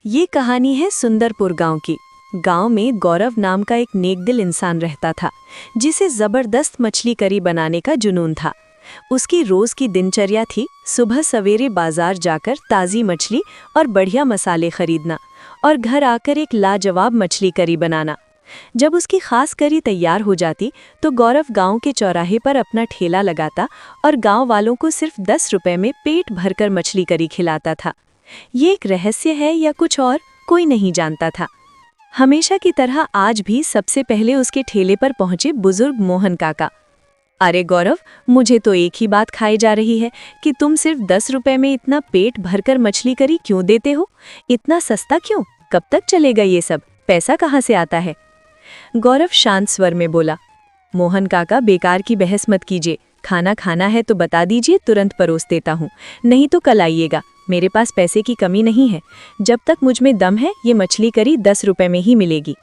ये कहानी है सुंदरपुर गांव की। गांव में गौरव नाम का एक नेकदिल इंसान रहता था, जिसे जबरदस्त मछली करी बनाने का जुनून था। उसकी रोज की दिनचर्या थी सुबह सवेरे बाजार जाकर ताज़ी मछली और बढ़िया मसाले खरीदना और घर आकर एक लाजवाब मछली करी बनाना। जब उसकी खास करी तैयार हो जाती तो गौरव गांव के चौराहे पर अपना ठेला लगाता और गांव वालों को सिर्फ 10 रुपए में पेट भरकर मछली करी खिलाता था। ये एक रहस्य है या कुछ और, कोई नहीं जानता था। हमेशा की तरह आज भी सबसे पहले उसके ठेले पर पहुंचे बुजुर्ग मोहन काका। अरे गौरव, मुझे तो एक ही बात खाई जा रही है कि तुम सिर्फ 10 रुपए में इतना पेट भरकर मछली करी क्यों देते हो? इतना सस्ता क्यों? कब तक चलेगा ये सब? पैसा कहाँ से आता है? गौरव शांत स्वर में बोला, मोहन काका बेकार की बहस मत कीजिए। खाना खाना है तो बता दीजिए, तुरंत परोस देता हूँ, नहीं तो कल आइएगा। मेरे पास पैसे की कमी नहीं है। जब तक मुझ में दम है ये मछली करी 10 रुपए में ही मिलेगी।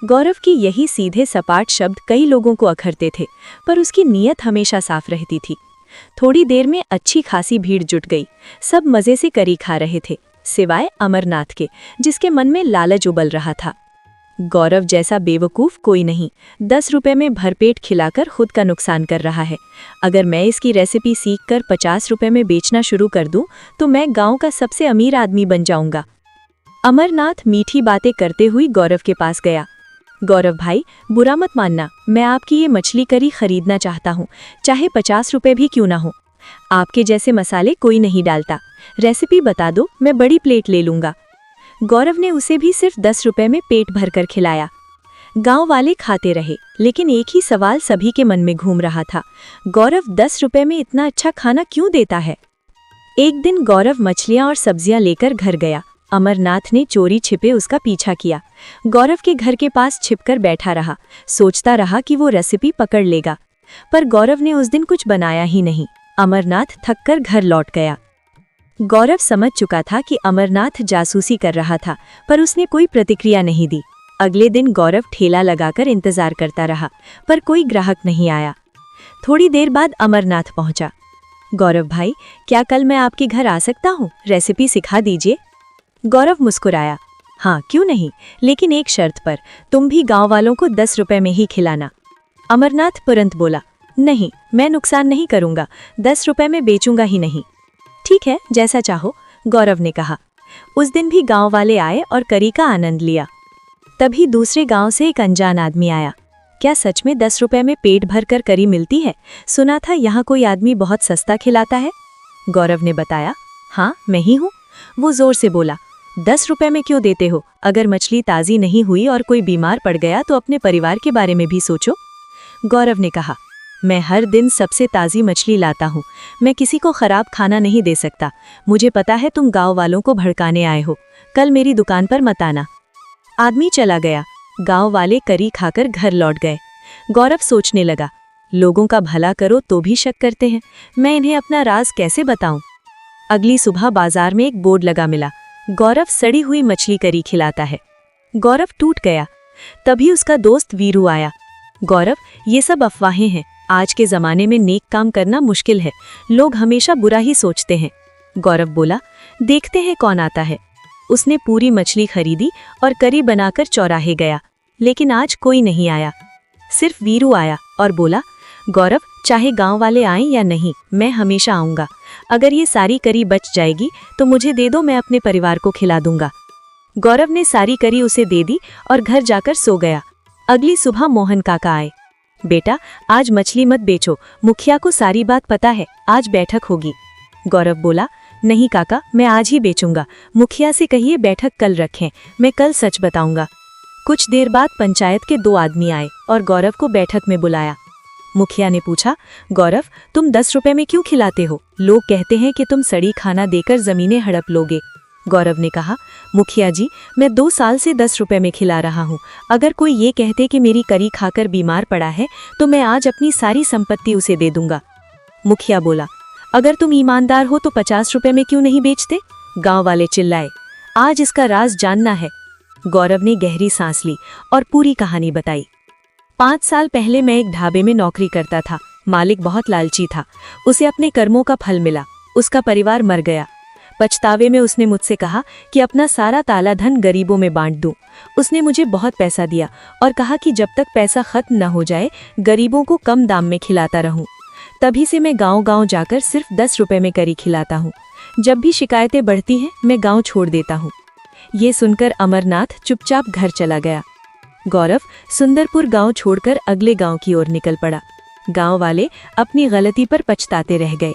गौरव की यही सीधे सपाट शब्द कई लोगों को अखरते थे, पर उसकी नीयत हमेशा साफ रहती थी। थोड़ी देर में अच्छी खासी भीड़ जुट गई। सब मज़े से करी खा रहे थे, सिवाय अमरनाथ के, जिसके मन में लालच उबल रहा था। गौरव जैसा बेवकूफ़ कोई नहीं 10 रुपए में भरपेट खिलाकर खुद का नुकसान कर रहा है। अगर मैं इसकी रेसिपी सीखकर 50 रुपए में बेचना शुरू कर दूं तो मैं गांव का सबसे अमीर आदमी बन जाऊंगा। अमरनाथ मीठी बातें करते हुए गौरव के पास गया। गौरव भाई, बुरा मत मानना, मैं आपकी ये मछली करी खरीदना चाहता हूँ, चाहे 50 रुपए भी क्यों ना हो। आपके जैसे मसाले कोई नहीं डालता। रेसिपी बता दो, मैं बड़ी प्लेट ले लूँगा। गौरव ने उसे भी सिर्फ 10 रुपए में पेट भरकर खिलाया। गांव वाले खाते रहे, लेकिन एक ही सवाल सभी के मन में घूम रहा था, गौरव 10 रुपए में इतना अच्छा खाना क्यों देता है? एक दिन गौरव मछलियां और सब्जियां लेकर घर गया। अमरनाथ ने चोरी छिपे उसका पीछा किया। गौरव के घर के पास छिपकर बैठा रहा, सोचता रहा कि वो रेसिपी पकड़ लेगा, पर गौरव ने उस दिन कुछ बनाया ही नहीं। अमरनाथ थककर घर लौट गया। गौरव समझ चुका था कि अमरनाथ जासूसी कर रहा था, पर उसने कोई प्रतिक्रिया नहीं दी। अगले दिन गौरव ठेला लगाकर इंतजार करता रहा, पर कोई ग्राहक नहीं आया। थोड़ी देर बाद अमरनाथ पहुंचा। गौरव भाई, क्या कल मैं आपके घर आ सकता हूं? रेसिपी सिखा दीजिए। गौरव मुस्कुराया, हाँ क्यों नहीं, लेकिन एक शर्त पर, तुम भी गांव वालों को 10 रुपए में ही खिलाना। अमरनाथ तुरंत बोला, नहीं, मैं नुकसान नहीं करूंगा, 10 रुपए में बेचूंगा ही नहीं। ठीक है, जैसा चाहो, गौरव ने कहा। उस दिन भी गांव वाले आए और करी का आनंद लिया। तभी दूसरे गांव से एक अनजान आदमी आया। क्या सच में 10 रुपए में पेट भरकर करी मिलती है? सुना था यहाँ कोई आदमी बहुत सस्ता खिलाता है। गौरव ने बताया, हाँ मैं ही हूँ। वो जोर से बोला, 10 रुपए में क्यों देते हो? अगर मछली ताज़ी नहीं हुई और कोई बीमार पड़ गया तो अपने परिवार के बारे में भी सोचो। गौरव ने कहा, मैं हर दिन सबसे ताज़ी मछली लाता हूँ, मैं किसी को खराब खाना नहीं दे सकता। मुझे पता है तुम गांव वालों को भड़काने आए हो, कल मेरी दुकान पर मत आना। आदमी चला गया। गांव वाले करी खाकर घर लौट गए। गौरव सोचने लगा, लोगों का भला करो तो भी शक करते हैं, मैं इन्हें अपना राज कैसे बताऊं? अगली सुबह बाजार में एक बोर्ड लगा मिला, गौरव सड़ी हुई मछली करी खिलाता है। गौरव टूट गया। तभी उसका दोस्त वीरू आया। गौरव, ये सब अफवाहें हैं, आज के ज़माने में नेक काम करना मुश्किल है, लोग हमेशा बुरा ही सोचते हैं। गौरव बोला, देखते हैं कौन आता है। उसने पूरी मछली खरीदी और करी बनाकर चौराहे गया, लेकिन आज कोई नहीं आया। सिर्फ वीरू आया और बोला, गौरव, चाहे गांव वाले आएं या नहीं, मैं हमेशा आऊँगा। अगर ये सारी करी बच जाएगी तो मुझे दे दो, मैं अपने परिवार को खिला दूंगा। गौरव ने सारी करी उसे दे दी और घर जाकर सो गया। अगली सुबह मोहन काका आए। बेटा, आज मछली मत बेचो, मुखिया को सारी बात पता है, आज बैठक होगी। गौरव बोला, नहीं काका, मैं आज ही बेचूंगा, मुखिया से कहिए बैठक कल रखें, मैं कल सच बताऊंगा। कुछ देर बाद पंचायत के 2 आदमी आए और गौरव को बैठक में बुलाया। मुखिया ने पूछा, गौरव, तुम 10 रुपए में क्यों खिलाते हो? लोग कहते हैं कि तुम सड़ी खाना देकर जमीनें हड़प लोगे। गौरव ने कहा, मुखिया जी, मैं 2 साल से 10 रुपए में खिला रहा हूँ। अगर कोई ये कहते कि मेरी करी खाकर बीमार पड़ा है तो मैं आज अपनी सारी संपत्ति उसे दे दूंगा। मुखिया बोला, अगर तुम ईमानदार हो तो 50 रुपए में क्यों नहीं बेचते? गांव वाले चिल्लाए, आज इसका राज जानना है। गौरव ने गहरी सांस ली और पूरी कहानी बताई। 5 साल पहले मैं एक ढाबे में नौकरी करता था। मालिक बहुत लालची था, उसे अपने कर्मों का फल मिला, उसका परिवार मर गया। पछतावे में उसने मुझसे कहा कि अपना सारा ताला धन गरीबों में बांट दूं। उसने मुझे बहुत पैसा दिया और कहा कि जब तक पैसा खत्म न हो जाए गरीबों को कम दाम में खिलाता रहूं। तभी से मैं गांव-गांव जाकर सिर्फ 10 रुपए में करी खिलाता हूं। जब भी शिकायतें बढ़ती हैं मैं गांव छोड़ देता हूं। ये सुनकर अमरनाथ चुपचाप घर चला गया। गौरव सुंदरपुर गांव छोड़कर अगले गांव की ओर निकल पड़ा। गांव वाले अपनी गलती पर पछताते रह गए।